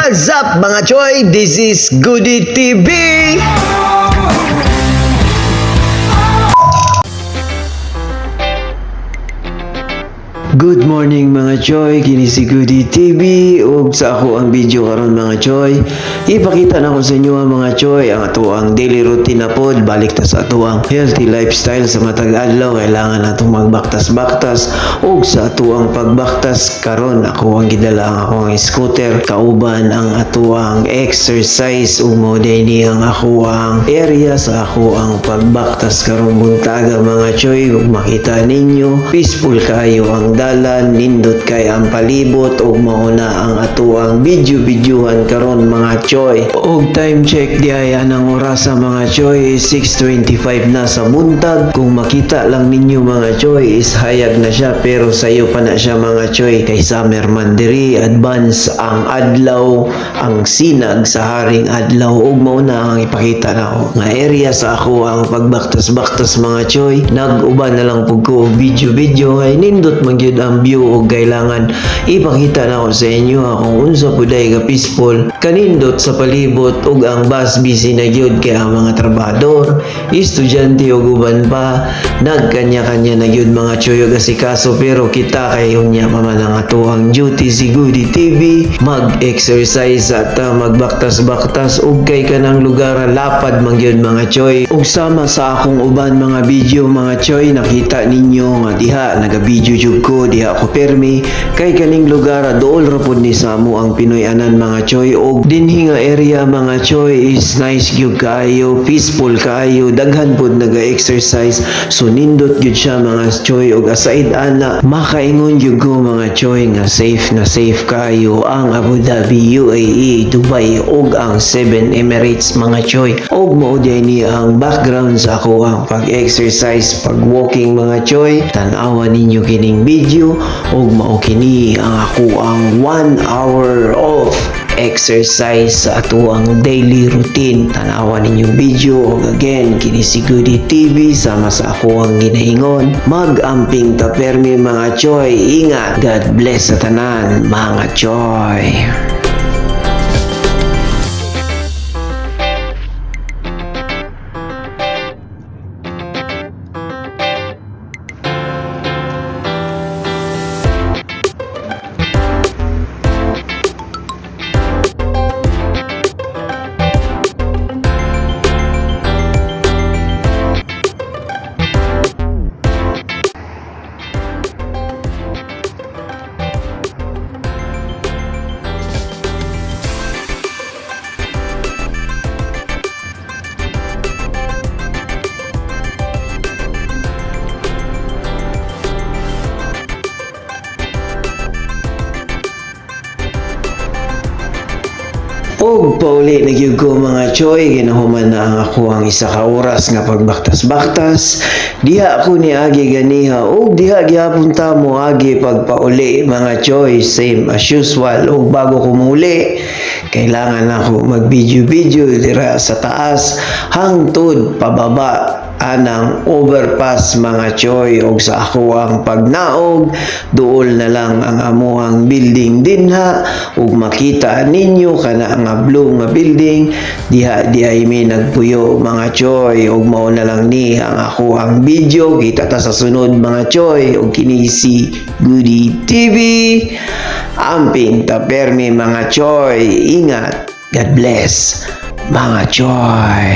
What's up mga choy? This is Goody TV! Good morning mga choy, kini si Goody TV ug sa ako ang video karon mga choy. Ipakita na ko sa inyo mga choy ang atuang daily routine na pod balik ta sa atuang healthy lifestyle sa matag adlaw. Kailangan natong magbaktas-baktas ug sa atuang pagbaktas karon ako ang gidala ang akong scooter kauban ang atuang exercise ug mo ni ang ako ang area sa ako ang pagbaktas karon buntaga mga choy. Ug makita ninyo peaceful kayo ang dalan, nindot kay ang palibot ug mauna ang atuang video-videohan karon mga choy. Og time check diay anang oras sa mga choy 6:25 na sa buntag. Kung makita lang ninyo mga choy is hayag na siya pero sayo pa na siya mga choy kay summer man diri advance ang adlaw, ang sinag sa haring adlaw ug mauna ang ipakita nako nga area sa ako ang pagbaktas-baktas mga choy. Nag-uban na lang pug ko video-video kay nindot man gyud ang view o kailangan ipakita na ko sa inyo kung unsa puday ka peaceful kanindot sa palibot ug ang bus busy na gyud kay ang mga trabahador, estudyante ug uban pa nagkanya-kanya na gyud mga choyo gasikaso pero kita kay unya pa man ang atuang duty si Goody TV mag-exercise at magbaktas-baktas ug kay kanang lugar lapad man gyud mga choy. Ug sama sa akong uban mga video mga choy nakita ninyo nga diha naga-video jud ko diha ako permi kay kaning lugar dool ra pud ni samo ang Pinoy anan mga choy og dinhi nga area mga choy is nice gyud kaayo, peaceful kaayo, daghan pud naga-exercise so nindot gyud siya mga choy. Og aside ana makaingon gyud ko mga choy nga safe kaayo ang Abu Dhabi, UAE, Dubai og ang 7 Emirates mga choy. Og mao ni ang background sa ako ang pag-exercise, pag-walking mga choy. Tan-awan ninyo kining video ug mao kini ang ako ang 1 hour of exercise sa atuang daily routine. Tanawan ninyong video ug again kini si Goody TV sama sa ako ang ginaingon mag-amping ta permi mga choy. Ingat, God bless sa tanan mga choy. Og pauli na gyud ko mga choy ginahuman na ang ako ang isa ka oras nga pagbaktas-baktas diha ako ni agi ganiha og diha gyapon ta mo agi pagpauli mga choy same as usual. Og bago ko muli kailangan ako mag video dira sa taas hangtod pababa anang overpass mga choy. Og sa ako ang pagnaog duol na lang ang amuhang building dinha ug makita ninyo kana nga blue nga building diha mi nagpuyo mga choy. Ug mao na lang ni ang ako ang video kita ta sa sunod mga choy. Ug kini si Goody TV amping ta permi mga choy. Ingat, God bless mga choy.